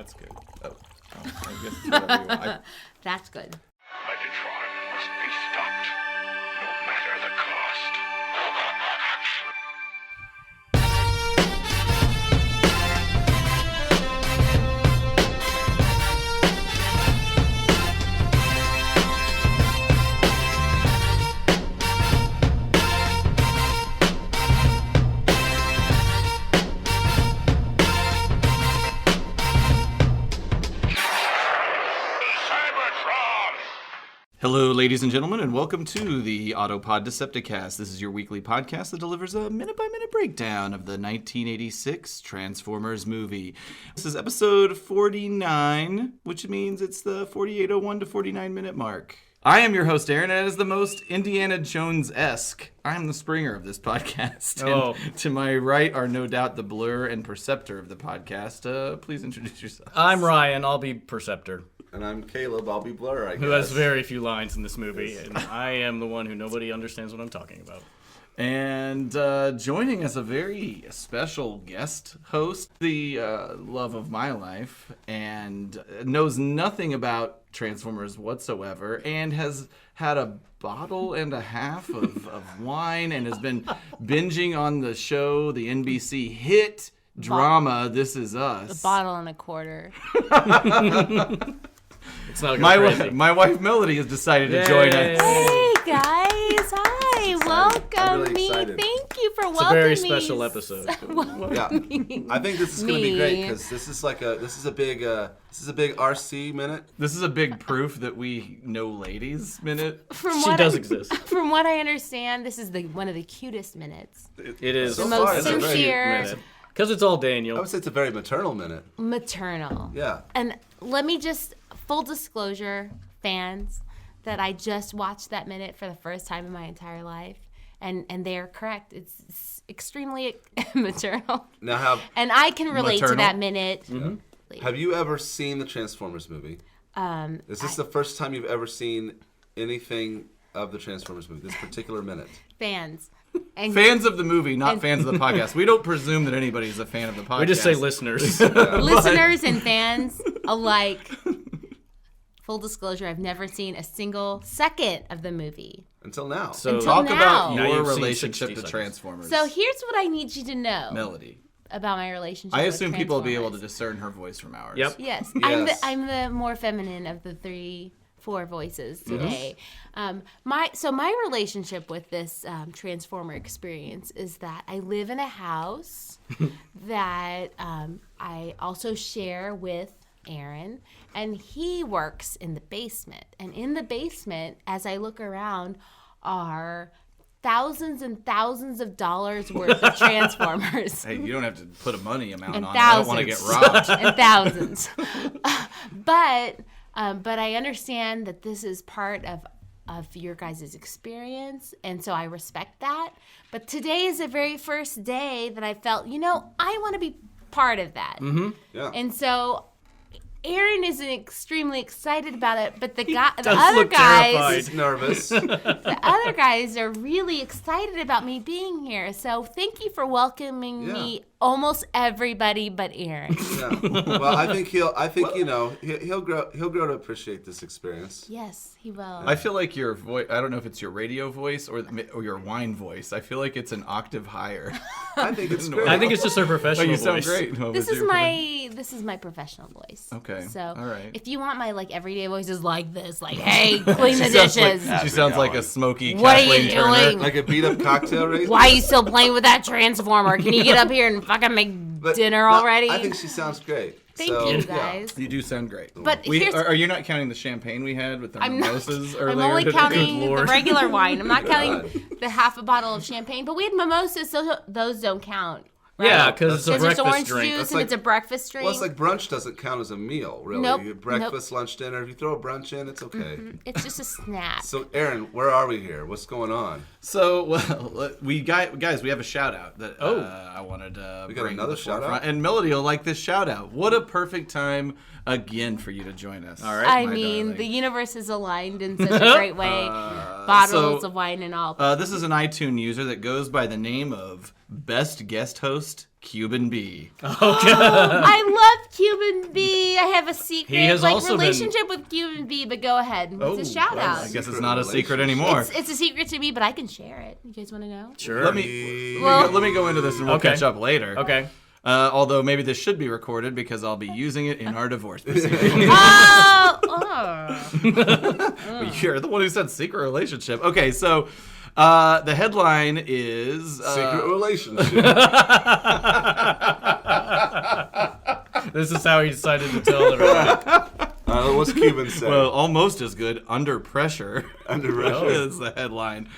that's good. Oh, I guess it's whatever you want. That's good. Megatron must be stopped, no matter the cost. Hello, ladies and gentlemen, and welcome to the Autopod Decepticast. This is your weekly podcast that delivers a minute-by-minute breakdown of the 1986 Transformers movie. This is episode 49, which means it's the 48:01 to 49-minute mark. I am your host, Aaron, and as the most Indiana Jones-esque, I'm the Springer of this podcast. Oh. And to my right are no doubt the Blur and Perceptor of the podcast. Please introduce yourself. I'm Ryan, I'll be Perceptor, And I'm Caleb, I'll be Blur, I guess. who has very few lines in this movie, and I am the one who nobody understands what I'm talking about. And joining us, a very special guest host, the love of my life, and knows nothing about Transformers whatsoever, and has had a bottle and a half of wine, and has been binging on the show, the NBC hit drama, This Is Us. A bottle and a quarter. It's not crazy. My wife Melody has decided to join us. Hey guys, hi, welcome I'm really me. excited. Thank you for It's a welcoming very me. special episode. Yeah, I think this is going to be great because this is a big Arcee minute. This is a big proof that we know ladies minute. She does exist. From what I understand, this is one of the cutest minutes. It is The most far, it's a very sincere, because it's all I Daniel. would say it's a very maternal minute. maternal. Yeah. And let me just, full disclosure, fans, that I just watched that minute for the first time in my entire life. And they are correct. It's extremely maternal. Now, And I can relate to Maternal? that minute. have you ever seen the Transformers movie? Is this the first time you've ever seen anything of the Transformers movie? This particular minute? Fans. And Fans of the movie, not fans of the podcast. We don't presume that anybody's a fan of the podcast. We just say listeners. listeners and fans alike. Full disclosure, I've never seen a single second of the movie. Until now. So Until Talk now. about Now your you've seen relationship 60 to seconds. Transformers. So here's what I need you to know Melody. about my relationship I with assume people will be able to Transformers. discern her voice from ours. Yep. Yes, Yes. I'm the more feminine of the four voices today. My relationship with this Transformer experience is that I live in a house that I also share with Aaron, and he works in the basement. And in the basement, as I look around, are thousands and thousands of dollars worth of Transformers. Hey, you don't have to put a money amount And on it. I don't want to get thousands. robbed. And thousands. But I understand that this is part of your guys' experience, and so I respect that. But today is the very first day that I felt, I want to be part of that. Mm-hmm. Yeah. And so Aaron isn't extremely excited about it, but the does other look guys, terrified. He's nervous. the other guys are really excited about me being here. So thank you for welcoming me, almost everybody but Aaron. Yeah. Well, I think he'll grow to appreciate this experience. Yes, he will. I feel like your voice, I don't know if it's your radio voice or your wine voice. I feel like it's an octave higher. I think it's great. I think it's just her Oh, professional you sound voice. great. What This was is your my professional voice. Okay. So All right. if you want my everyday voices like this, hey, clean the Sounds dishes. she sounds like a smoky What are Kathleen you Turner. doing? like a beat up cocktail race. Why are you still playing with that transformer? Can you get up here and fucking make But dinner no, already? I think she sounds great. Thank So, you, yeah. guys. You do sound great. But here's, Are you not counting the champagne we had with the I'm not. mimosas earlier? I'm only today? counting Good the Lord. regular wine. I'm not counting the half a bottle of champagne. But we had mimosas, so those don't count. Right? Yeah, because it's a Because there's breakfast orange drink. juice That's and like- it's a breakfast drink. Well, it's like brunch doesn't count as a meal, really. Nope, You get breakfast, lunch, dinner. If you throw a brunch in, it's okay. It's just a snack. So, Aaron, where are we here? What's going on? So, well, we have a shout out that I wanted to We got bring another to the forefront. shout-out? And Melody will like this shout out. What a perfect time again for you to join us. All right. I my mean, darling. the universe is aligned in such a great way. Bottles so, of wine and all. This is an iTunes user that goes by the name of Best Guest Host Cuban B. I love Cuban B. I have a secret He has also been- relationship with Cuban B, but go ahead. It's a shout out. I guess it's not a secret anymore. It's a secret to me, but I can share it. You guys want to know? Sure. Let me go into this and we'll catch up later. Okay. Although maybe this should be recorded because I'll be using it in our divorce proceedings. You're the one who said secret relationship. Okay, so the headline is Secret relationship. This is how he decided to tell everyone. What's Cuban say? well, almost as good. Under pressure. Under pressure. is the headline.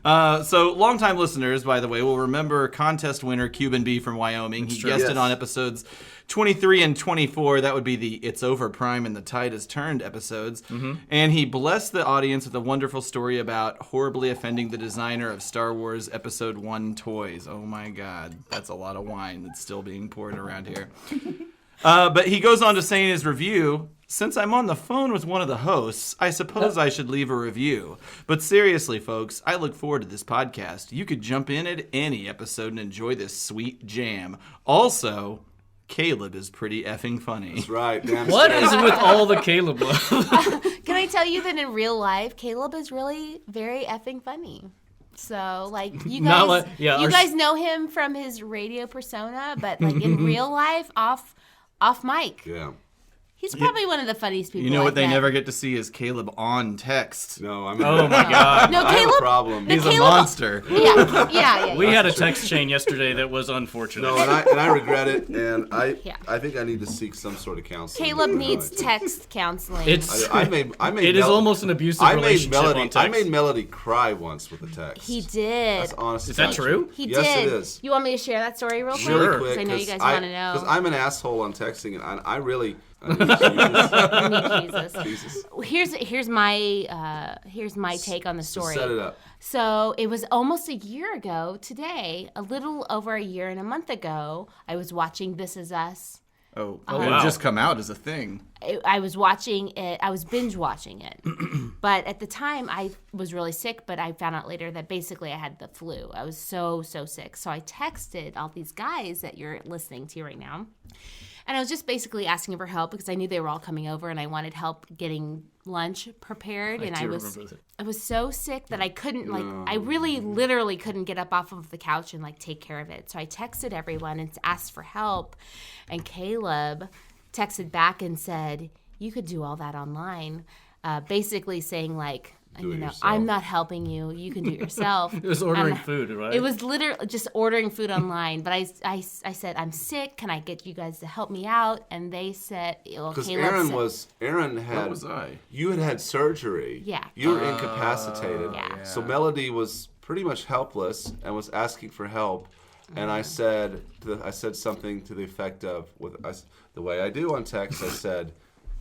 So longtime listeners, by the way, will remember contest winner Cuban B from Wyoming. He guested on episodes 23 and 24. That would be the It's Over Prime and the Tide Has Turned episodes. And he blessed the audience with a wonderful story about horribly offending the designer of Star Wars Episode 1 toys. Oh my God, that's a lot of wine that's still being poured around here. But he goes on to say in his review, since I'm on the phone with one of the hosts, I suppose I should leave a review. But seriously, folks, I look forward to this podcast. You could jump in at any episode and enjoy this sweet jam. Also, Caleb is pretty effing funny. That's right. Damn What straight. is with all the Caleb love? Can I tell you that in real life, Caleb is really very effing funny. So, like, you Not guys, like- yeah, you our- guys know him from his radio persona, but like in real life, off mic, Yeah. he's probably one of the funniest people. You know what I've they met. never get to see is Caleb on text. No, I mean. Oh my God. No, I have a Caleb. problem. the He's a Caleb- monster. Yeah. We had a text chain yesterday that was unfortunate. No, and I regret it, and I Yeah. think I need to seek some sort of counseling. Caleb needs Right. text counseling. It's I made it is almost an abusive I made relationship Melody. on text. I made Melody cry once with a text. He did. That's honest. Is that true? He Yes, did. it is. You want me to share that story real quick? Really Sure. quick, 'Cause I know you guys want to know. Because I'm an asshole on texting, and I really. I need Jesus. I need Jesus. Jesus. Here's my take on the story. Set it up. So it was almost a year ago today, a little over a year and a month ago. I was watching This Is Us. Oh, wow. it had just come out as a thing. I was watching it. I was binge watching it. But at the time, I was really sick. But I found out later that basically I had the flu. I was so sick. So I texted all these guys that you're listening to right now. And I was just basically asking for help because I knew they were all coming over and I wanted help getting lunch prepared. And I was so sick that I couldn't I really literally couldn't get up off of the couch and take care of it. So I texted everyone and asked for help. And Caleb texted back and said, "You could do all that online." Basically saying yourself. I'm not helping you. You can do it yourself. It was ordering food, right? It was literally just ordering food online. But I said, "I'm sick. Can I get you guys to help me out?" And they said, well, Because Caleb Aaron had. Where was I? You had surgery. Yeah. You were incapacitated. Yeah. So Melody was pretty much helpless and was asking for help. And I said something to the effect of, the way I do on text, I said,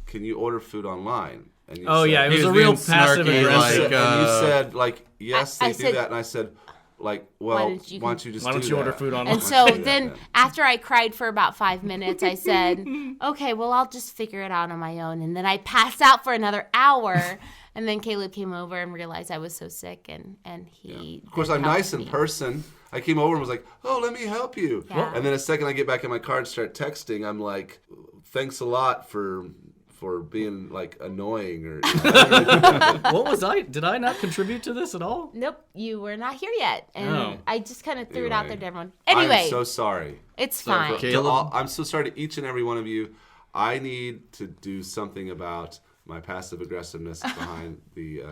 "Can you order food online?" And you said, it He was a was real being passive snarky, aggressive. and you said, yes, I they do said- that. And I said, well, Why why don't you don't you just Why do don't you that? order food online? And so do that then after I cried for about 5 minutes, I said, "Okay, well, I'll just figure it out on my own." And then I passed out for another hour. And then Caleb came over and realized I was so sick, and he. Of course, then I'm nice helped in me. person. I came over and was like, "Oh, let me help you." Yeah. And then the second I get back in my car and start texting, I'm like, "Thanks a lot for being annoying." Or What was I? Did I not contribute to this at all? Nope, you were not here yet, and Oh. I just kind of threw it out there Anyway. to everyone. Anyway, I'm so sorry. it's So fine. Caleb? I'm so sorry to each and every one of you. I need to do something about my passive aggressiveness behind the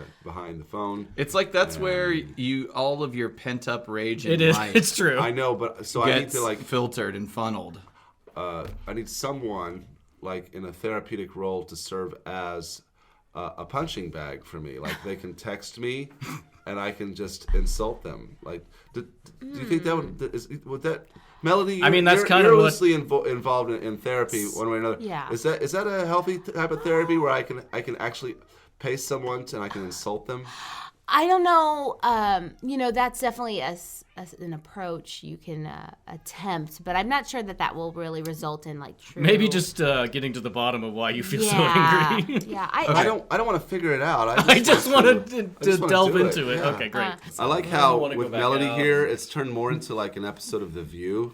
phone. It's like that's where all of your pent up rage in It is. life It's true. I know, but so I need gets to filtered and funneled. I need someone in a therapeutic role to serve as a punching bag for me. They can text me, and I can just insult them. Do you think that would that Melody? I mean, that's you're, kind you're of what- loosely involved in therapy one way or another. Yeah. Is that a healthy type of therapy where I can actually pay someone and I can insult them? I don't know. That's definitely an approach you can attempt, but I'm not sure that will really result in like true. Maybe just getting to the bottom of why you feel so angry. Yeah, I don't want to figure it out. I just wanted to wanna delve do into it. Yeah. Okay, great. I like how wanna go with back Melody out. here, it's turned more into like an episode of The View.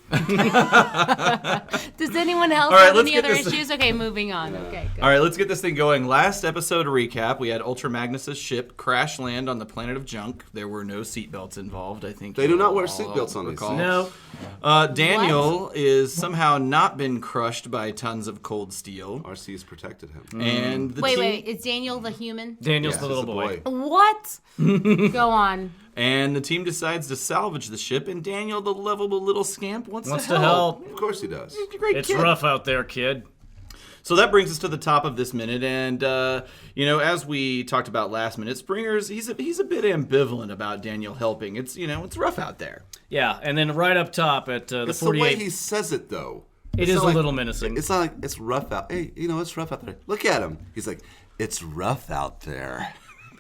Does anyone else All right, have let's any get other this- issues? Okay, moving on. Okay, good. All right, let's get this thing going. Last episode recap, we had Ultra Magnus's ship crash land on the planet of junk. There were no seatbelts involved, I think. They do not you'll wear all seatbelts on these recall. No. Daniel is somehow not been crushed by tons of cold steel. Arcee's protected him. And the Wait, team, wait. Is Daniel the human? Daniel's Yeah, the little he's a boy. What? Go on. And the team decides to salvage the ship, and Daniel, the lovable little scamp, wants to help. Of course he does. He's a great It's kid. rough out there, kid. So that brings us to the top of this minute, and as we talked about last minute, Springer's he's a bit ambivalent about Daniel helping. It's it's rough out there. Yeah, and then right up top at the It's 48. the way he says it, though. It It's is not a like- little menacing. It's not like it's rough out. Hey, it's rough out there. Look at him. He's like, it's rough out there.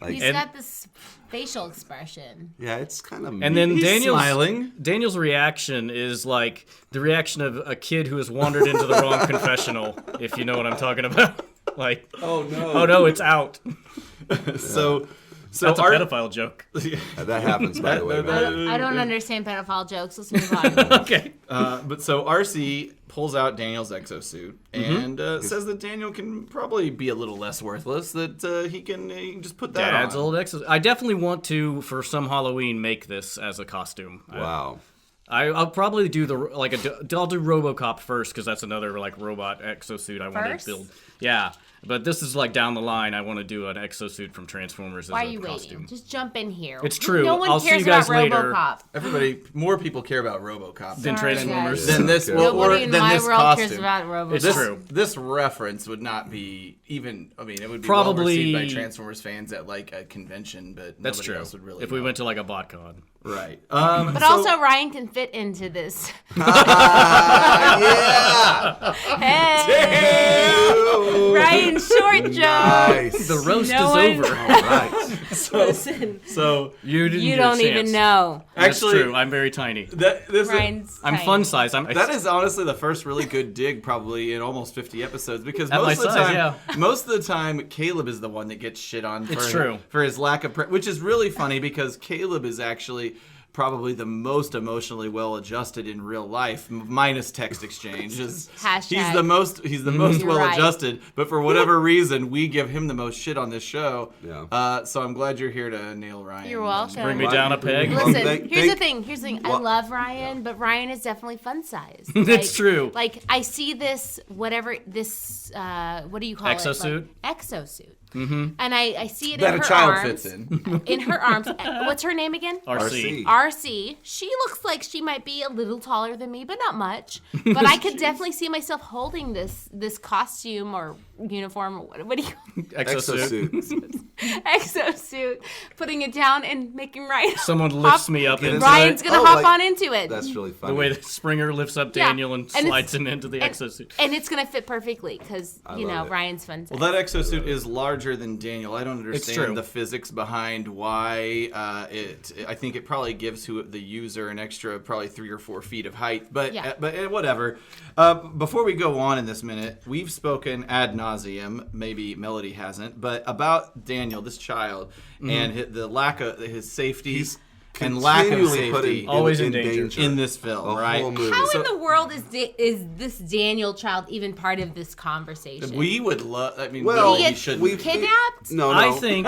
Like, He's got this facial expression. yeah, it's kind of. And then He's Daniel's smiling. Daniel's reaction is like the reaction of a kid who has wandered into the wrong confessional, if you know what I'm talking about. Like, oh no, it's out. So That's a our- pedophile joke. that happens, by the way, man. I don't understand pedophile jokes. Let's move on. Okay. But so Arcee pulls out Daniel's exosuit and says that Daniel can probably be a little less worthless. That he can just put that Dad's on. old exes. I definitely want to, for some Halloween, make this as a costume. Wow. I'll probably do I'll do RoboCop first because that's another like robot exosuit I want First? to build. Yeah, but this is like down the line. I want to do an exosuit from Transformers Why are as a you costume. waiting? Just jump in here. It's true. No one I'll see cares you guys about later. RoboCop. More people care about RoboCop Then Sorry, Transformers. guys. than this. Okay. Well, Nobody or in than my this world costume. cares about RoboCop. It's This, true. This reference would not be even. I mean, it would be Probably- well received by Transformers fans at like a convention, but That's nobody true. else would really. If we know. went to like a BotCon. right, But also, Ryan can fit into this. Yeah. Hey, Ryan, short joke. Nice. The roast No is one- over. Right. Listen, so You didn't. you get a don't even chance. know. That's Actually- true. I'm very tiny. this Ryan's I'm tiny. fun size. that is honestly the first really good dig probably in almost 50 episodes because At my most of the size, time, yeah. most of the time Caleb is the one that gets shit on It's true. for his lack of which is really funny because Caleb is actually probably the most emotionally well adjusted in real life, minus text exchanges. Hashtag. He's the most You're well right. adjusted, but for whatever reason, we give him the most shit on this show. Yeah. So I'm glad you're here to nail Ryan. You're welcome. Bring me down a peg. Well, Listen, thank- here's the thank- thing. I Well- love Ryan, but Ryan is definitely fun size. It's true. Like I see this, whatever this, what do you call Exo-suit? it? Like, exo-suit. Mm-hmm. And I see it that in a her child arms. fits in. In her arms. What's her name again? RC. Arcee. She looks like she might be a little taller than me, but not much. But I could definitely see myself holding this costume or uniform. Or what do you Exosuit. Exosuit. exo-suit? Putting it down and making Ryan. Someone lifts me up Get into into Ryan's it. gonna Oh, hop like- on into it. That's really funny. The way that Springer lifts up Yeah. Daniel and And slides it's- him into the exosuit. And it's gonna fit perfectly because you know love it. Ryan's fun. Well, that exosuit is larger than Daniel. I don't understand true. the physics behind why I think it probably gives the user an extra probably 3 or 4 feet of height. But Yeah. whatever. Before we go on in this minute, we've spoken ad nauseum. Maybe Melody hasn't, but about Daniel, this child, and the lack of his safety He's and lack of continually put safety Always in danger. in this film, The right? whole movie. How So- in the world is this Daniel child even part of this conversation? We would love. I mean, Well, really, He he gets shouldn't. kidnapped? No, I no. think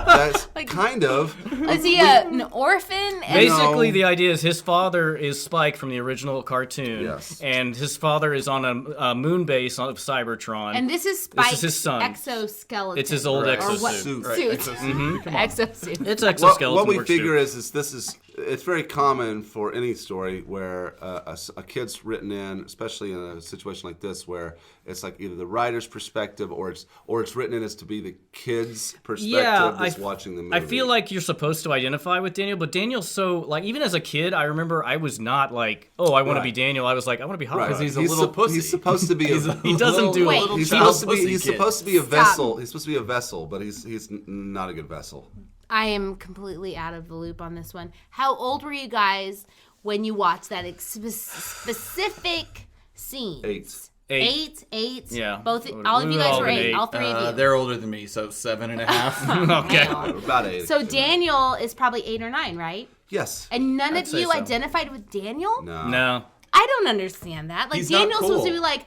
That's kind of. Is he an orphan? And basically No. the idea is his father is Spike from the original cartoon. Yes. And his father is on a moon base of Cybertron. And this is Spike's his son. exoskeleton. It's his old Right. Or what? exosuit. Suit. Right, Suit. exosuit. Come on. Exosuit. It's Well, exoskeleton. what we works figure too. is this is it's very common for any story where a kid's written in, especially in a situation like this, where it's like either the writer's perspective or it's written in as to be the kid's perspective that's watching the movie. I feel like you're supposed to identify with Daniel, but Daniel's so like even as a kid, I remember I was not like, oh, I want to be Right. Daniel. I was like, I want to be Hot Right. Rod. he's a little pussy. He's supposed to be. He doesn't do Wait. it. He's child supposed to be. pussy He's kid. supposed to be a Stop. vessel. He's supposed to be a vessel, but he's not a good vessel. I am completely out of the loop on this one. How old were you guys when you watched that specific scene? 8. Eight. Yeah. All of you guys were 8. 8. All 3 of you. They're older than me, so 7.5. Okay. About 8. So Daniel is probably 8 or 9, right? Yes. And none I'd of say you so. identified with Daniel? No. I don't understand that. Like He's not Daniel's supposed to cool. be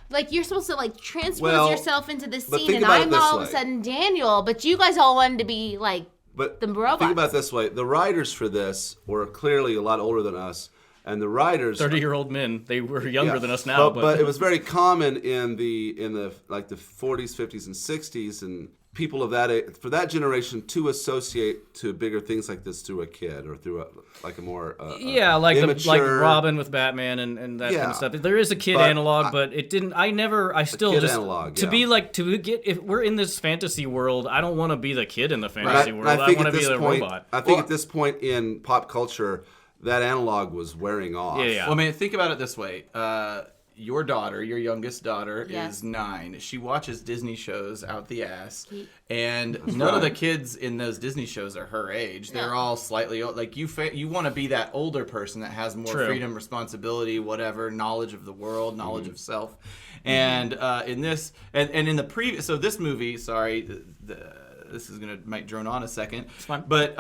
like you're supposed to like transpose Well, yourself into the but scene, think and about it I'm this all of way. a sudden Daniel, but you guys all wanted to be like But the robots. think about it this way: the writers for this were clearly a lot older than us, and the writers 30-year-old men. They were younger than us now, but it was very common in the like the 40s, 50s, and 60s, and people of that age, for that generation to associate to bigger things like this through a kid or through a more like immature, Robin with Batman and that kind Yeah. of stuff. There is a kid But analog, but it didn't. I still kid just analog, to yeah. be like to get if we're in this fantasy world. I don't want to be the kid in the fantasy world. And I think want at to be this the point, robot. I think at this point in pop culture, that analog was wearing off. Yeah. Well, I mean, think about it this way. Your daughter, your youngest daughter, Yes. is 9. She watches Disney shows out the ass, and none of the kids in those Disney shows are her age. They're all slightly old. Like you want to be that older person that has more True. freedom, responsibility, whatever, knowledge of the world, knowledge Mm-hmm. of self. And in this, and in the previous, so this movie, sorry, this is might drone on a second. It's fine. But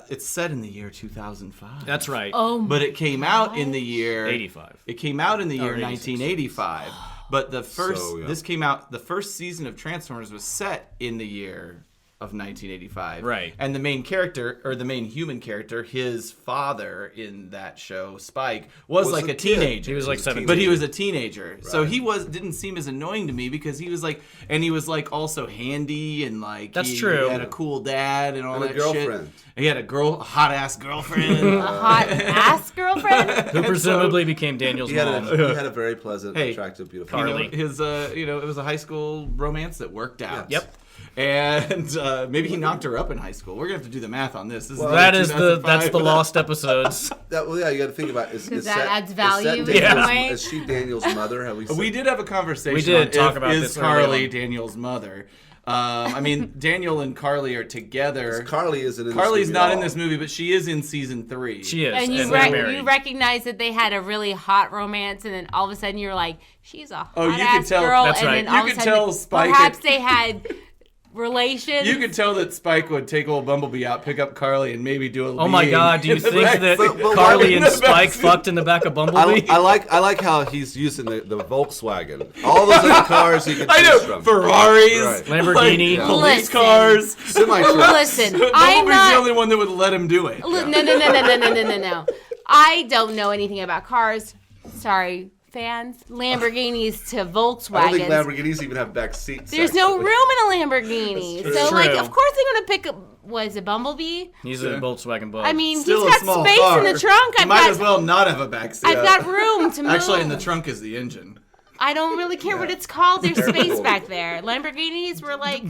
it's set in the year 2005. That's right. Oh, But it came out in the year 85. It came out in the year 86. 1985. But the first So, yeah. this came out the first season of Transformers was set in the year of 1985. Right. And the main character, or the main human character, his father in that show, Spike, was Was like a a kid. teenager. He was like 17. But he was a teenager. So Right. he didn't seem as annoying to me because he was like, and he was like also handy and like That's he true. had a cool dad and all And a that girlfriend. shit. He had a hot ass girlfriend. a hot ass girlfriend? Who presumably became Daniel's He had, mom. he had a very pleasant, Hey, attractive, beautiful. Carly. His it was a high school romance that worked out. Yes. Yep. And maybe he knocked her up in high school. We're gonna have to do the math on this. This is That is 2005. that's the lost episodes. You got to think about is Because that set- adds is value set in Daniel's- some way. Is she Daniel's mother? Have we? We did have a conversation. We did on talk if about is this early Carly on. Daniel's mother. I mean, Daniel and Carly are together. Carly isn't in. Carly's this movie not at in all. this movie, but she is in season 3. She is. And you, they're married. you recognize that they had a really hot romance, and then all of a sudden you're like, she's a hot Oh, you could ass tell- girl, That's and right. then all You of a could sudden tell Spike perhaps had- they had relations. You could tell that Spike would take old Bumblebee out, pick up Carly, and maybe do a. Oh my leading God! Do you in the think back that seat. But Carly in and the back Spike seat. fucked in the back of Bumblebee? I like how he's using the Volkswagen. All those other cars he can I choose know from. Ferraris, Right. Lamborghini. like, police Listen. cars. Semi-trucks. Listen, I'm Bumblebee's not. the only one that would let him do it. No. I don't know anything about cars. Sorry, fans. Lamborghinis to I don't think Volkswagens. Lamborghinis even have back seats. There's no room in a Lamborghini. That's So, true. like, of course they're going to pick up, was it Bumblebee? He's a Volkswagen Bug. I mean, Still he's a got small space car. in the trunk. You I've might got, as well not have a backseat. I've got room to move. Actually, in the trunk is the engine. I don't really care what it's called. There's space back there. Lamborghinis were like,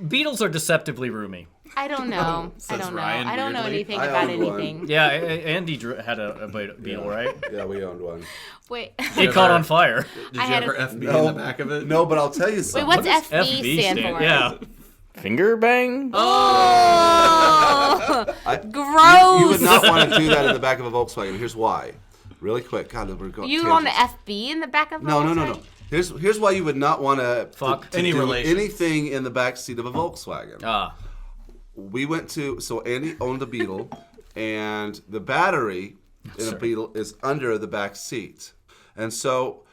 Beetles are deceptively roomy. I don't know. I Says don't know. Ryan I don't know weirdly. anything I about owned one. anything. Yeah, Andy had a beetle, right? Yeah, we owned one. Wait. It caught on fire. Did I you had ever a- FB in the back of it? No, but I'll tell you Wait, something. what's What does FB stand for? Yeah. Finger bang? Oh, gross. You would not want to do that in the back of a Volkswagen. Here's why. Really quick. God, we're going. You on the FB in the back of No. Volkswagen? Here's why you would not want to Fuck. Any do relations. anything in the back seat of a Volkswagen. Ah. We went to Andy owned a Beetle, and the battery in a Beetle is under the back seat, and so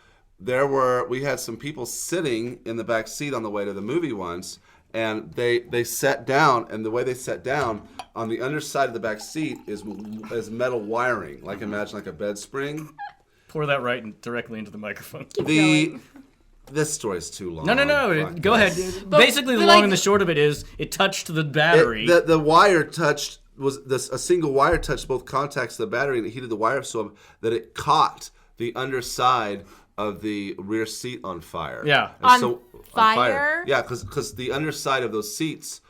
we had some people sitting in the back seat on the way to the movie once, and they sat down, and the way they sat down on the underside of the back seat is metal wiring, like imagine like a bed spring. Pour that directly into the microphone. This story's too long. No. Fuck Go this. ahead. Basically, the but long like- and the short of it is, it touched the battery. The wire touched a single wire touched both contacts of the battery, and it heated the wire up so that it caught the underside of the rear seat on fire. Yeah. And On fire? Yeah, because the underside of those seats.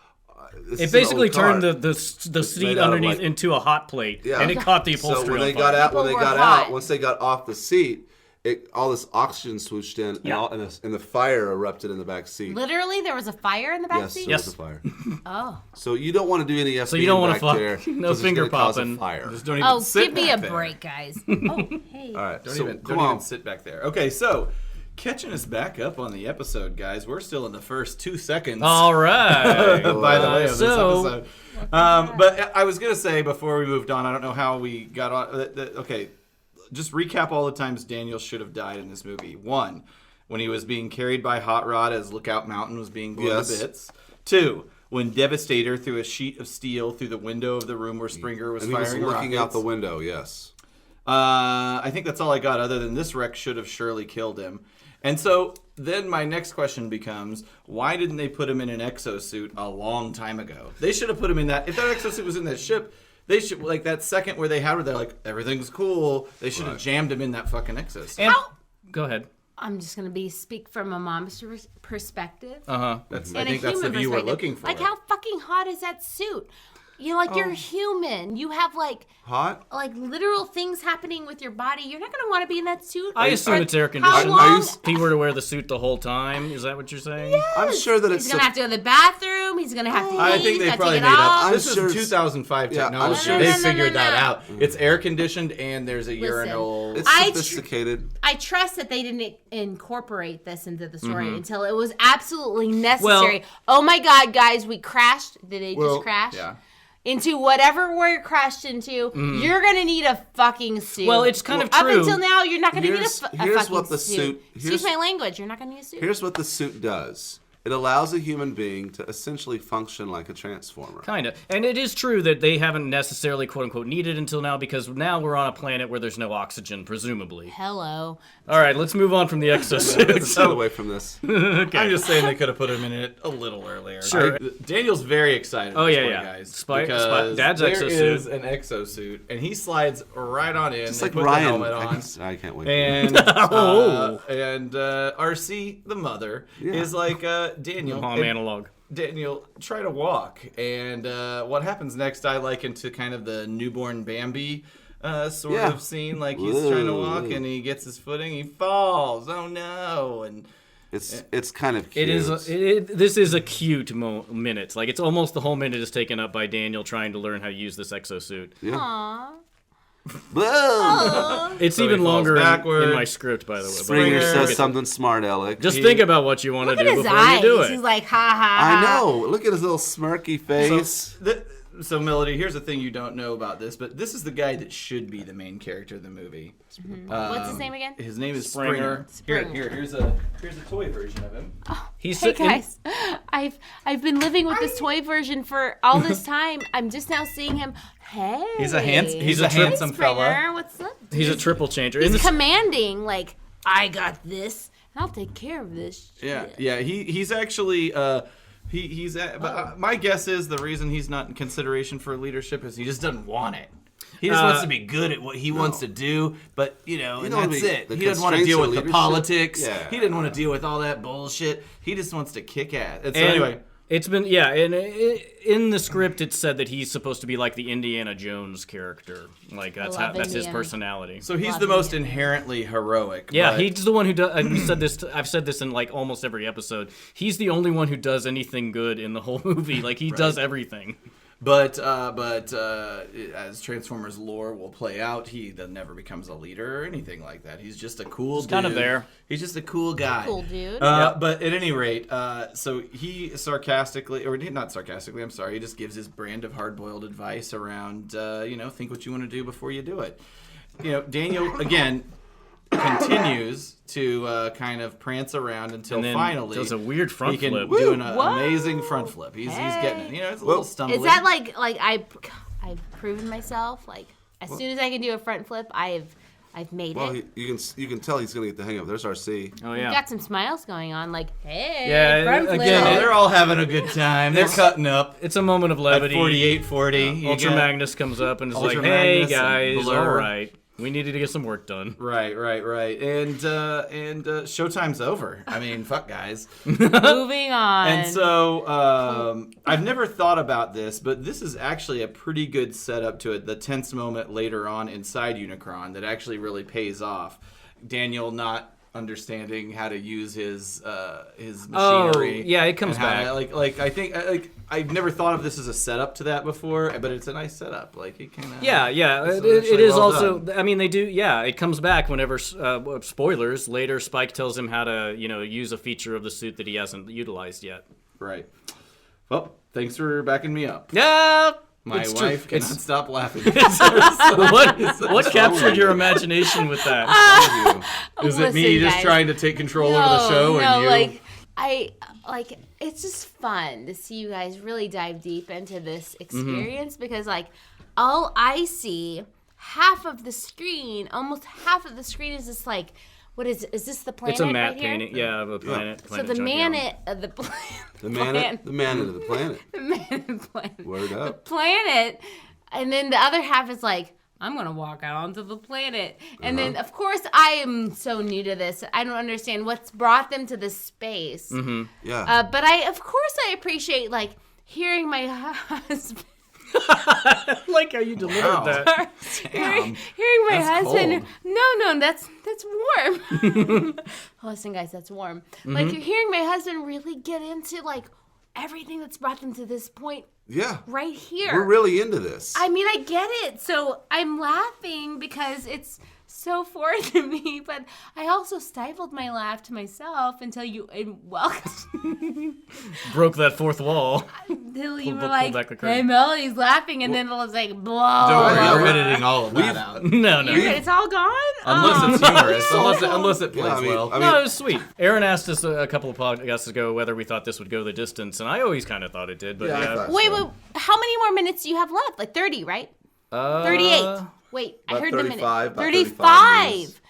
It basically turned the seat made out of, underneath like- into a hot plate, Yeah. and it caught the upholstery So when on they fire. got out, People were hot. once they got off the seat, all this oxygen swooshed in, and the fire erupted in the back seat. Literally, there was a fire in the back Yes, seat? there was a fire. Oh. So you don't want to do any FPing So you don't want back to fuck. there. No 'cause it's finger gonna cause a popping. fire. Just don't even Oh, sit give me back a there. break, guys. Oh, hey. All right, Don't so even come on. sit back there. Okay, so catching us back up on the episode, guys. We're still in the first 2 seconds. All right. By the way, of this So- episode. But I was gonna say before we moved on, I don't know how we got on. Okay, just recap all the times Daniel should have died in this movie. 1, when he was being carried by Hot Rod as Lookout Mountain was being blown to bits. 2, when Devastator threw a sheet of steel through the window of the room where Springer was And he was firing looking out rockets. the window, yes. I think that's all I got, other than this wreck should have surely killed him. And so then my next question becomes, why didn't they put him in an exosuit a long time ago? They should have put him in that. If that exosuit was in that ship, they should, like that second where they had it, they're like, everything's cool. They should have jammed him in that fucking exosuit. And, go ahead. I'm just going to speak from a mom's perspective. I And think a that's the human view we're perspective. looking for. Like, how fucking hot is that suit? You're human. You have Hot? literal things happening with your body. You're not gonna want to be in that suit. I assume For it's air how conditioned. long? If he were to wear the suit the whole time, is that what you're saying? I'm sure that He's it's gonna have to go to the bathroom. He's gonna have to eat. I think he's they gotta probably take made it up. off. This I'm sure is it's- 2005 yeah, I'm technology. sure They it's- figured that No. out. It's air conditioned and there's a urinal. it's I sophisticated. I trust that they didn't incorporate this into the story until it was absolutely necessary. Oh my God, guys, we crashed. Did they just crash? Yeah. Into whatever we crashed into, you're gonna need a fucking suit. Well, it's kind of Up true. until now, you're not gonna need a Here's fucking what the suit. suit- Excuse here's- my language. You're not gonna need a suit. Here's what the suit does. It allows a human being to essentially function like a transformer. Kind of. And it is true that they haven't necessarily, quote unquote, needed until now because now we're on a planet where there's no oxygen, presumably. Hello. All right, let's move on from the exosuit. Let's get away from this. I'm just saying they could have put him in it a little earlier. Sure. Daniel's very excited. Oh, at this yeah, point, yeah. guys. Dad's there exosuit. is an exosuit, and he slides right on in. Just They like put Ryan. the helmet on. I can't wait. And Arcee, the mother, is like Daniel. Mom analog. Daniel, try to walk. And what happens next, I liken to kind of the newborn Bambi sort Yeah. of scene. Like he's trying to walk and he gets his footing, he falls. Oh no! And It's kind of cute. It is. This is a cute minute. Like it's almost the whole minute is taken up by Daniel trying to learn how to use this exosuit. Aww. Whoa! It's So he even falls longer backward. in my script, by the way. but Springer Springer says gets- something smart, Alec. Just think about what you want to Look do at his before eyes. you do it. He's like, ha ha. I ha. know. Look at his little smirky face. So, Melody, here's the thing you don't know about this, but this is the guy that should be the main character of the movie. What's his name again? His name is Springer. Springer. Here's a toy version of him. He's Hey in- guys, I've been living with this toy version for all this time. I'm just now seeing him. Hey, He's a handsome Hey, handsome Springer, fella. What's up? He's a triple changer. He's In this- commanding. Like, I got this, and I'll take care of this. Yeah, shit." yeah. He's actually but my guess is the reason he's not in consideration for leadership is he just doesn't want it. He just wants to be good at what he wants to do, but and don't that's be- it. the He doesn't want to constraints deal of with the leadership? politics. Yeah. He didn't want to deal with all that bullshit. He just wants to kick ass. And so and anyway, it's been and in the script it said that he's supposed to be like the Indiana Jones character. Like that's love that's his Indiana. personality. so he's Love the most him. inherently heroic. Yeah, but- he's the one who does. And said this. I've said this in like almost every episode. He's the only one who does anything good in the whole movie. Like he does everything. But as Transformers lore will play out, he never becomes a leader or anything like that. He's just a cool dude. kind of there. He's just a cool guy. Cool dude. But at any rate, so he sarcastically, or not sarcastically, I'm sorry, he just gives his brand of hard-boiled advice around, think what you want to do before you do it. Daniel, again, continues to kind of prance around until And then finally does a weird front he can flip. do an Whoa. amazing front flip. He's getting it. It's a little stumbling. Is that like I've proven myself? Like as soon as I can do a front flip, I've made Well, it. you can tell he's gonna get the hang of it. There's Arcee. Oh We've yeah. got some smiles going on. Like, hey, Yeah, front flip. again, Oh, they're all having a good time. They're cutting up. It's a moment of At levity. 48-40. Ultra Magnus comes up and is like, Ultra "Hey Magnus and guys, Blur. all right, we needed to get some work done." Right. And showtime's over. I mean, fuck guys. Moving on. And so I've never thought about this, but this is actually a pretty good setup to it. The tense moment later on inside Unicron that actually really pays off. Daniel not understanding how to use his machinery. Oh, yeah, it comes and how back. to- I think I've never thought of this as a setup to that before, but it's a nice setup. Like it kind of Yeah. It's It actually is well also. done. I mean, they do. Yeah, it comes back whenever. Spoilers. Later, Spike tells him how to, use a feature of the suit that he hasn't utilized yet. Right. Well, thanks for backing me up. Yeah. My it's true. wife cannot stop laughing. What captured your imagination with that? Is it me Listen, just guys. trying to take control over the show, No, and you? It's just fun to see you guys really dive deep into this Mm-hmm. experience because all I see, almost half of the screen is this what is it? Is this the planet? It's a matte right here? painting. Yeah, of a planet. So planet the Junkion. man of the planet. The man of the planet. The man of the planet. Word The up. planet, and then the other half is I'm gonna walk out onto the planet, and then of course I am so new to this. I don't understand what's brought them to this space. Mm-hmm. Yeah. But I appreciate hearing my husband. I like how you delivered Wow. that. Hearing my That's husband. cold. No, that's warm. Listen, guys, that's warm. Hearing my husband really get into everything that's brought them to this point Yeah. right here. We're really into this. I mean, I get it. So I'm laughing because it's so foreign to me, but I also stifled my laugh to myself until you Broke that fourth wall. until you Pull were back the like, curtain. "Hey, Melody's laughing," and then it was like, "Blah." Don't worry, yeah, we're we- editing all of that out. No. It's all gone. Unless it's humorous. Unless it plays Yeah, I mean- well. I mean- No, it was sweet. Aaron asked us a couple of podcasts ago whether we thought this would go the distance, and I always kind of thought it did. But Yeah, I yeah, thought Wait, so. how many more minutes do you have left? 30, right? 38. Wait, I About heard 35, the about minute. 35 minutes.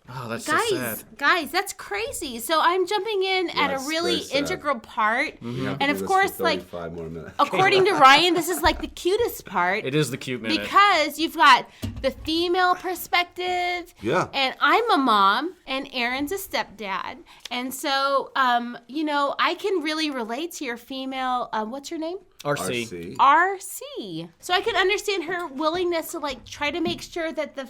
Oh, that's so sad. Guys, that's crazy. So I'm jumping in at a Yes, really very sad. integral part. You have to And do of this course, for 35 more minutes. according to Ryan, this is the cutest part. It is the cute minute. Because you've got the female perspective. Yeah. And I'm a mom, and Aaron's a stepdad. And so, I can really relate to your female, what's your name? RC. Arcee. So I can understand her willingness to try to make sure that the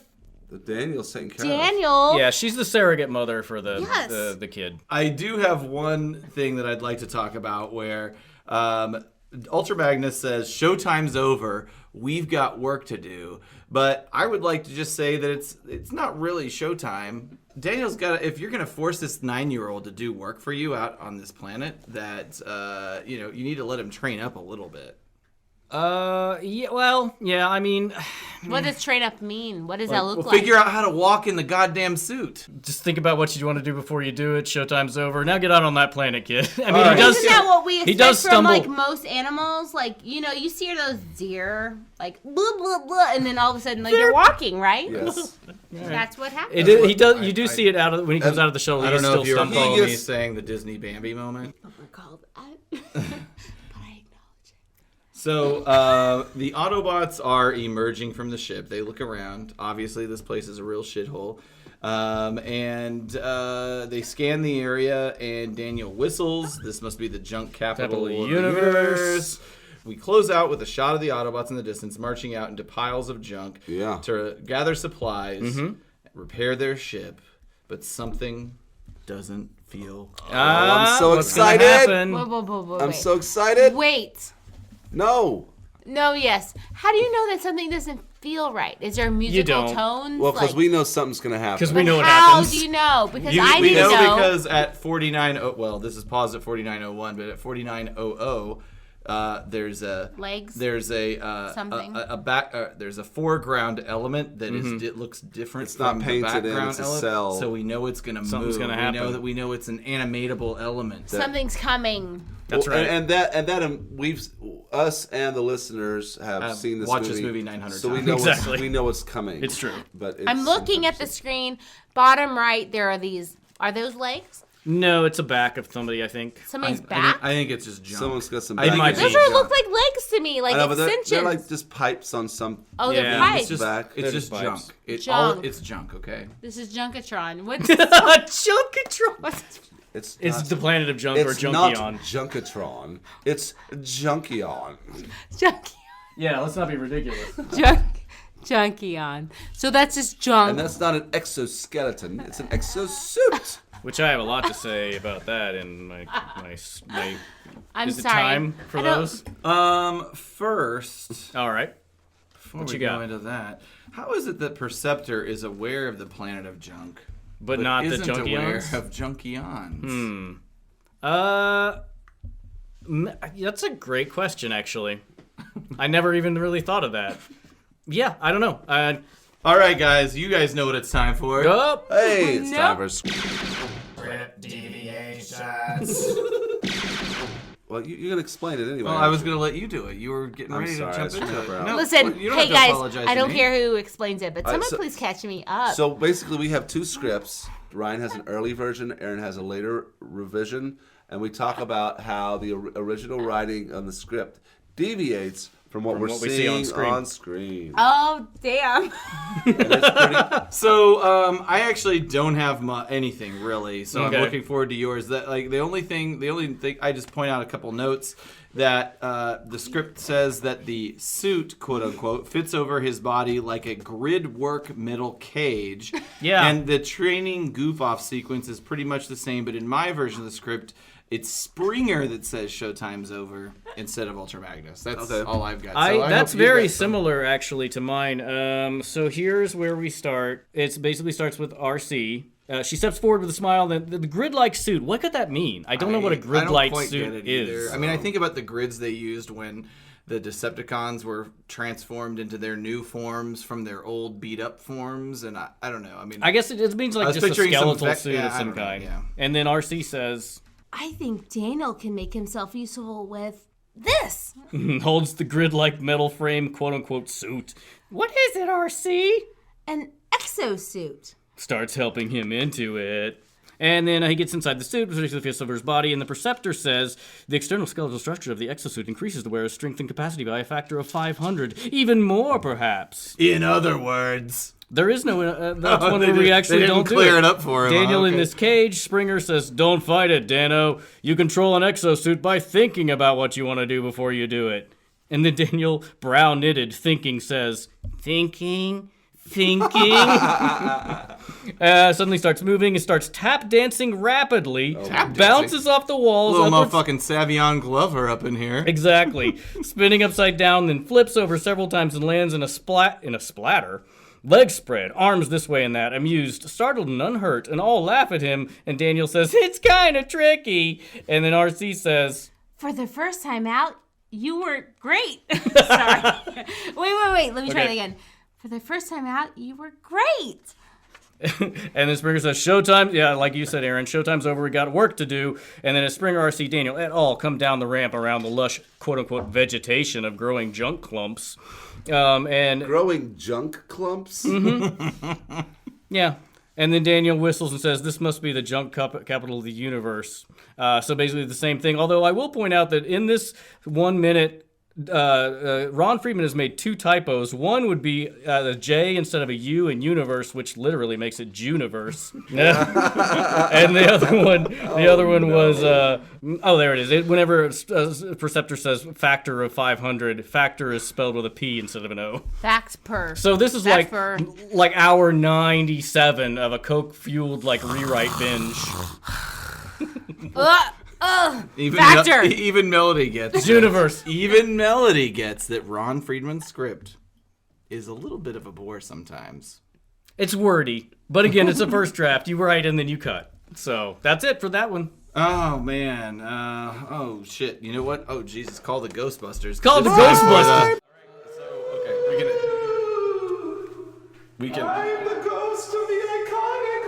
Daniel's taking care of. Daniel. Yeah, she's the surrogate mother for the Yes. the kid. I do have one thing that I'd like to talk about where Ultra Magnus says, "Showtime's over. We've got work to do." But I would like to just say that it's not really showtime. Daniel's got to, if you're going to force this 9-year-old to do work for you out on this planet, that you need to let him train up a little bit. Yeah, well, yeah, I mean, What does train up mean? What does that look Well, like? figure out how to walk in the goddamn suit. just think about what you want to do before you do it. Showtime's over. Now get out on that planet, kid. I mean, All right. he does. Isn't that what we he expect does from stumble. most animals? You see those deer, blah blah blah, and then all of a sudden you're walking, right? Yes. That's what happens. It is, he does. You do see it out of when he comes out of the shuttle. I He don't is know still if you stumbling. recall He me gets- saying the Disney Bambi moment. Recall that. But I acknowledge it. So the Autobots are emerging from the ship. They look around. Obviously, this place is a real shithole. And they scan the area, and Daniel whistles. This must be the junk capital of the universe. We close out with a shot of the Autobots in the distance, marching out into piles of junk Yeah. to gather supplies, repair their ship. But something doesn't feel. I'm so what's gonna excited. happen? Whoa, I'm wait. so excited. Wait. No. No, yes. How do you know that something doesn't feel right? Is there musical don't. tones? Well, because we know something's going to happen. Because we know what how happens. do you know? Because We I didn't know because at 49, well, this is paused at 4901, but at 4900, there's a Legs? There's a Something? a back. There's a foreground element that it looks different. It's not from painted the in, background it's a element, cell. so we know it's gonna Something's move. gonna happen. We know it's an animatable element. Something's coming. That's right. And us and the listeners have seen this watched movie. this movie 900 so we times. know Exactly. we know what's coming. It's true. But I'm looking at the screen. Bottom right, there are these. Are those legs? No, it's a back of somebody. I think. Somebody's I back? think it's just junk. Someone's got some. I think baggage. it's Those just are look like legs to me, like I know, but extensions. they're like just pipes on some. oh, Yeah, they're it's pipes. It's just back. It's They're just just pipes. junk. Junk. It's junk. Okay. This is Junkatron. What's Junkatron. It's It's not, the planet of junk or it's not Junkion. Junkatron. It's Junkion. Junk? Yeah, let's not be ridiculous. Junkion. So that's just junk. And that's not an exoskeleton, it's an exo-suit. Which I have a lot to say about that in my I'm is it sorry. time for I don't- Um, first, All right. before What we you go got? into that, how is it that Perceptor is aware of the planet of junk, But not the isn't aware Junkions? of Junkions? That's a great question, actually. I never even really thought of that. Yeah, I don't know. All right, guys, you guys know what it's time for. Oh, Hey, it's No. time for Deviations. Well, you're gonna explain it anyway. Well, I was gonna let you do it. You were getting I'm ready sorry, to I jump screwed into up it. our No, Listen, you don't hey have to guys, apologize I to don't me. care who explains it, but someone so- please catch me up. So basically, we have two scripts. Ryan has an early version. Aaron has a later revision, and we talk about how the original writing on the script deviates from what we're what we seeing see on on screen. Oh, damn. So, I actually don't have anything really. So Okay. I'm looking forward to yours. That the only thing I just point out a couple notes that the script says that the suit, quote unquote, fits over his body like a grid work metal cage. Yeah. And the training goof off sequence is pretty much the same, but in my version of the script, it's Springer that says showtime's over instead of Ultra Magnus. That's Okay. all I've got. So I that's hope you very got some- similar actually to mine. So here's where we start. It basically starts with Arcee. She steps forward with a smile. The grid-like suit. What could that mean? I don't know what a I don't grid-like quite suit get it either. is. I mean, I think about the grids they used when the Decepticons were transformed into their new forms from their old beat-up forms, and I don't know. I mean, I guess it means I like was just a picturing some skeletal vec- suit yeah, of I some don't know, kind. yeah. And then Arcee says, I think Daniel can make himself useful with this. holds the grid-like metal frame quote-unquote suit. What is it, Arcee? An exo-suit. Starts helping him into it. And then he gets inside the suit, which fits over his body, and the Perceptor says the external skeletal structure of the exosuit increases the wearer's strength and capacity by a factor of 500. Even more, perhaps. in other words, There is no. That's one they where we didn't- actually they didn't don't do clear it. it up for him, Daniel huh? in Okay. this cage. Springer says, "Don't fight it, Dano. You control an exosuit by thinking about what you want to do before you do it." And then Daniel, brow knitted, thinking, says, "Thinking." Suddenly starts moving and starts tap dancing rapidly. Tap bounces off the walls. little upwards- motherfucking Savion Glover up in here. Exactly. Spinning upside down, then flips over several times and lands in a splatter. Legs spread, arms this way and that, amused, startled and unhurt, and all laugh at him. And Daniel says, "It's kind of tricky." And then Arcee says, For the first time out, you were great. Sorry. Wait. Let me try Okay. that again. For the first time out, you were great. and then Springer says, "Showtime." Yeah, like you said, Aaron, showtime's over. We got work to do. And then as Springer, Arcee, Daniel et al. Come down the ramp around the lush, quote-unquote, vegetation of growing junk clumps. And Growing junk clumps. yeah. And then Daniel whistles and says, "This must be the junk capital of the universe." So basically the same thing. Although I will point out that in this 1 minute, Ron Friedman has made two typos. One would be a J instead of a U in universe, which literally makes it Juniverse. And the other one was there it is. Whenever Perceptor says factor of 500, factor is spelled with a P instead of an O. Facts per. So this is Pepper. like hour 97 of a coke fueled like rewrite binge. Factor. Even Melody gets Juniverse. Even Melody gets that Ron Friedman's script is a little bit of a bore sometimes. It's wordy, but again, it's a first draft. You write and then you cut. So that's it for that one. Oh man. Oh shit. You know what? Oh Jesus. Call the Ghostbusters. Call the It's time for Ghostbusters. Okay. We can. I'm the ghost of the iconic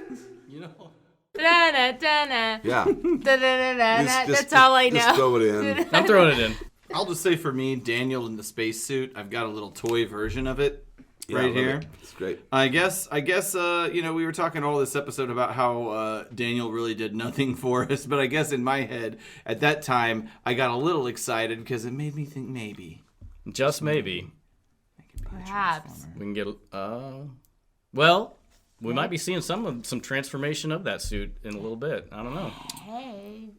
moment. You know. Da-da-da-da. Yeah. Da-da-da-da-da. Just- That's all I know. Just throw it in. I'm throwing it in. I'll just say for me, Daniel in the spacesuit. I've got a little toy version of it Yeah, right love here. it. It's great. I guess, you know, we were talking all this episode about how Daniel really did nothing for us, but I guess in my head, at that time, I got a little excited because it made me think maybe. Just maybe. Perhaps. We can get well, we might be seeing some transformation of that suit in a little bit. I don't know. Hey.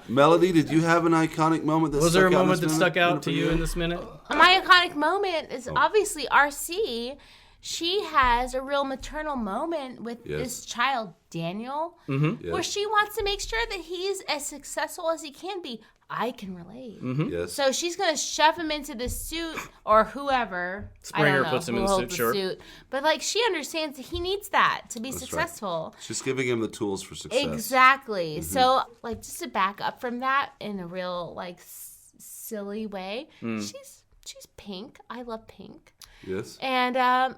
Melody, did you have an iconic moment that Was stuck there a out in moment this that minute? stuck out to you in this minute? My iconic moment is obviously Arcee. She has a real maternal moment with this child, Daniel, where she wants to make sure that he's as successful as he can be. I can relate. Yes. So she's going to shove him into this suit or whoever. I Springer don't know puts him who in the holds suit, sure. suit. But like she understands that he needs that to be successful. She's giving him the tools for success. Exactly. So like just to back up from that in a real like silly way, she's pink. I love pink. Yes. And back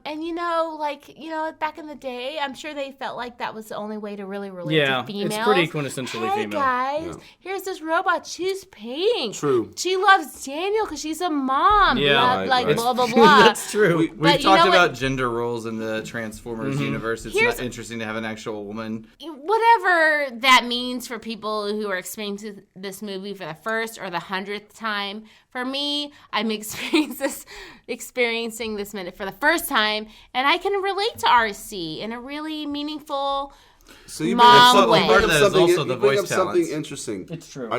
in the day, I'm sure they felt like that was the only way to really relate to females. It's pretty quintessentially hey female. guys, here's this robot. She's pink. True. She loves Daniel because she's a mom. Yeah. Right. Blah blah blah. That's true. We've But you talked know what? about gender roles in the Transformers universe. It's Here's- not interesting to have an actual woman. Whatever that means for people who are experiencing this movie for the first or the 100th time. For me, I'm experiencing this minute for the first time, and I can relate to Arcee in a really meaningful. So you Mom bring up, way. you bring up That is something, also you the bring voice up something talents. interesting. It's true.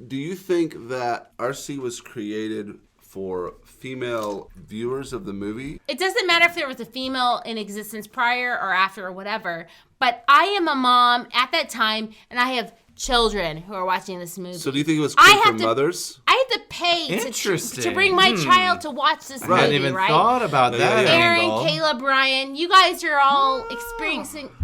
Do you think that Arcee was created for female viewers of the movie? It doesn't matter if there was a female in existence prior or after or whatever, but I am a mom at that time, and I have children who are watching this movie. So do you think it was I created have for to- mothers? I have to pay to Interesting. bring my child to watch this I movie, hadn't even right? thought about that Aaron, angle. Kayla, Brian, you guys are all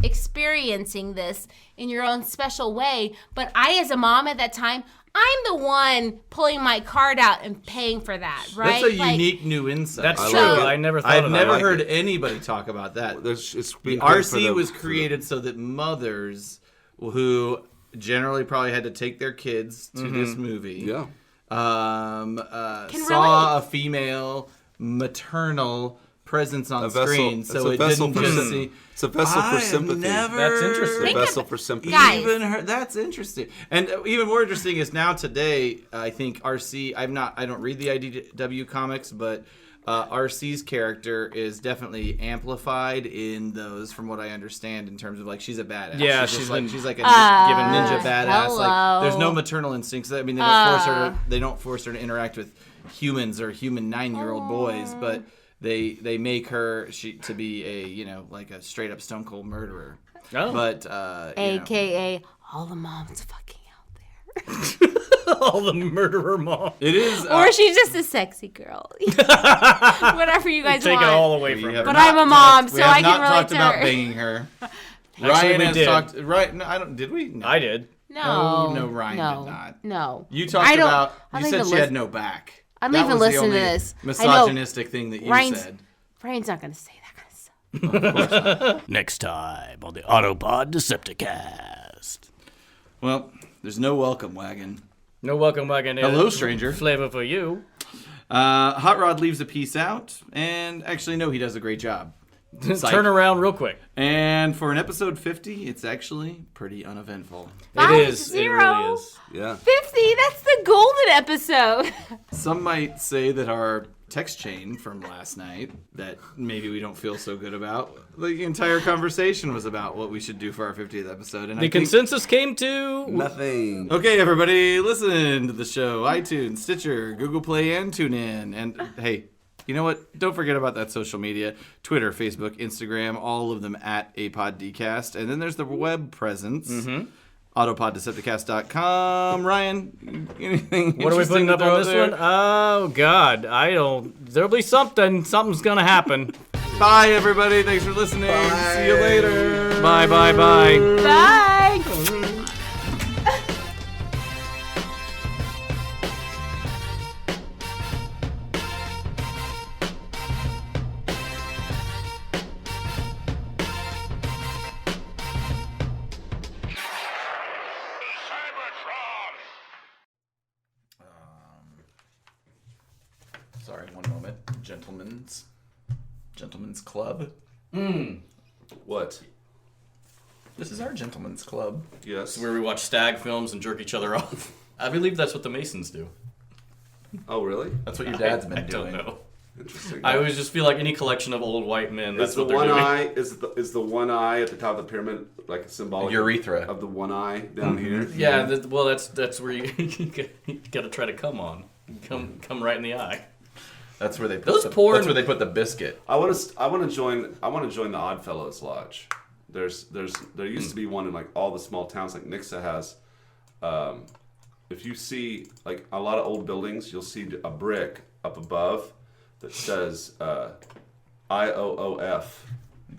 experiencing this in your own special way. But I, as a mom at that time, I'm the one pulling my card out and paying for that, right? That's a Like, unique new insight. That's I true. like it. I never thought I've of never that. heard anybody talk about that. It's being The good for RC the- was for the- created so that mothers who generally probably had to take their kids to this movie Yeah. saw a female maternal presence on A vessel. screen, It's so a it vessel didn't for just sym- see. It's a vessel for I have sympathy. never That's interesting. A Think vessel of- for sympathy. Guys. even heard. That's interesting. And even more interesting is now today. I think RC. I don't read the IDW comics, but RC's character is definitely amplified in those, from what I understand, in terms of like she's a badass. Yeah, she's she's like been she's like a given ninja badass. hello. Like there's no maternal instincts. I mean, they don't force her to interact with humans or human 9-year-old boys, but they make her to be a like a straight up stone cold murderer. Oh. But AKA all the moms fucking out there. All the murderer mom. it is. Or she's just a sexy girl. Whatever you guys Take want. it all away we from have her. But I'm a mom, we so have I can not relate talked to about her. banging her. Ryan we has did. talked. Right? No, I don't. Did we? No. I did. No. No, Ryan no, did not. No. You talked I don't- about. I You don't said even she had listen- no back. I don't That even was the listen to only this. I know. misogynistic thing that you Ryan's- said. Brian's not going to say that kind of stuff. Next time on the Autopod Decepticast. Well, there's no welcome wagon. No welcome wagon. Hello, stranger. Flavor for you. Hot Rod leaves a piece out, and actually, no, he does a great job. Psych. Turn around real quick. And for an episode 50, it's actually pretty uneventful. Five It is. zero. It really is. Yeah. 50, that's the golden episode. Some might say that our text chain from last night that maybe we don't feel so good about, the entire conversation was about what we should do for our 50th episode. And The consensus came to Nothing. Okay, everybody, listen to the show. iTunes, Stitcher, Google Play, and TuneIn. And hey, you know what? Don't forget about that social media. Twitter, Facebook, Instagram, all of them at APodDcast. And then there's the web presence. AutopodDecepticast.com. Ryan, anything What are we interesting putting to up throw on this there? one? Oh, God. I don't. There'll be something. Something's going to happen. Bye, everybody. Thanks for listening. See you later. Bye, bye, bye. Bye. Cybertron! Sorry, one moment. Gentlemen's Club. What? This is our Gentlemen's Club. Yes. Where we watch stag films and jerk each other off. I believe that's what the Masons do. Oh, really? That's what your dad's been I don't doing. know. Interesting. I always just feel like any collection of old white men. That's Is the what they're one doing. eye is the one eye at the top of the pyramid like symbolic Urethra. of the one eye down here? Yeah, that's where you got to try to come on. Come right in the eye. That's where they put Those the, porn- That's where they put the biscuit. I want to join the Oddfellows Lodge. There used to be one in like all the small towns like Nixa has. If you see like a lot of old buildings, you'll see a brick up above that says IOOF.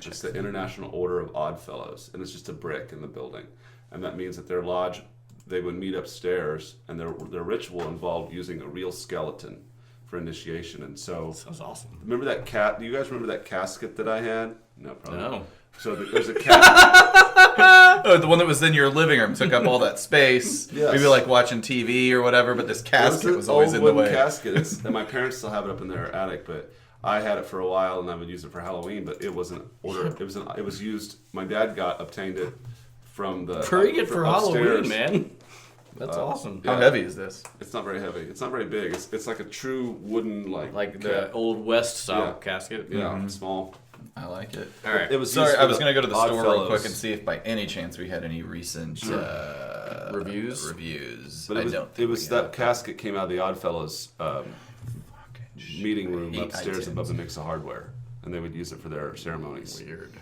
It's the International Order of Oddfellows, and it's just a brick in the building, and that means that their lodge, they would meet upstairs, and their ritual involved using a real skeleton for initiation. And so, Sounds awesome. remember that cat? Do you guys remember that casket that I had? No, probably not. No. So there's a cat. Oh, the one that was in your living room took up all that space. Yes. Maybe like watching TV or whatever, but this casket It was always an in the old wooden way. casket. And my parents still have it up in their attic, but I had it for a while, and I would use it for Halloween. But it wasn't ordered. It was used. My dad obtained it from the Bring it for upstairs. Halloween, man. That's awesome. How Yeah. heavy is this? It's not very heavy. It's not very big. It's like a true wooden Like the old West style Yeah. casket. yeah, small. I like it. All right. It was Sorry, used I for was the going to go to the store real Oddfellows. quick and see if by any chance we had any recent Reviews? Reviews. But I it was, don't it think was we that have. casket came out of the Oddfellows meeting room hate upstairs iTunes. above the Nixa Hardware, and they would use it for their ceremonies. Weird.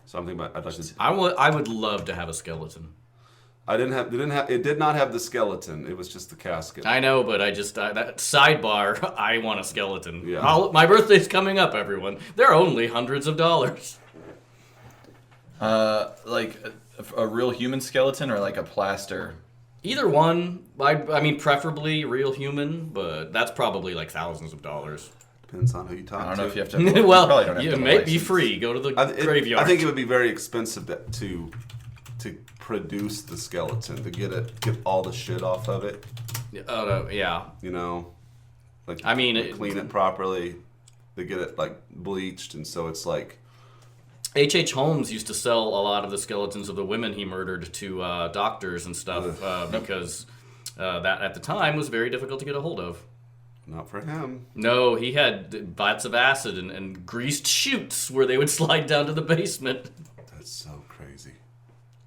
So I'm thinking about I'd like to. I would love to have a skeleton. It did not have the skeleton. It was just the casket. I know, but that sidebar. I want a skeleton. Yeah. My birthday's coming up, everyone. They're only hundreds of dollars. Like a real human skeleton or like a plaster? Either one. I mean, preferably real human, but that's probably like thousands of dollars. Depends on who you talk I don't to. know if you have to. you Well, probably don't have it to have a may be license. free. Go to the graveyard. I think it would be very expensive to produce the skeleton, to get all the shit off of it. Oh no, yeah. You know, like I mean, to clean it properly, to get it like bleached, and so it's like. H.H. Holmes used to sell a lot of the skeletons of the women he murdered to doctors and stuff because that at the time was very difficult to get a hold of. Not for him. No, he had vats of acid and greased chutes where they would slide down to the basement. That's so crazy.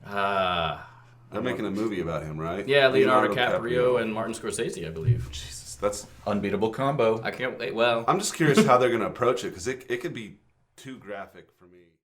They're making a movie about him, right? Yeah, Leonardo DiCaprio and Martin Scorsese, I believe. Jesus, that's. Unbeatable combo. I can't wait. Well, I'm just curious how they're going to approach it, because it could be too graphic for me.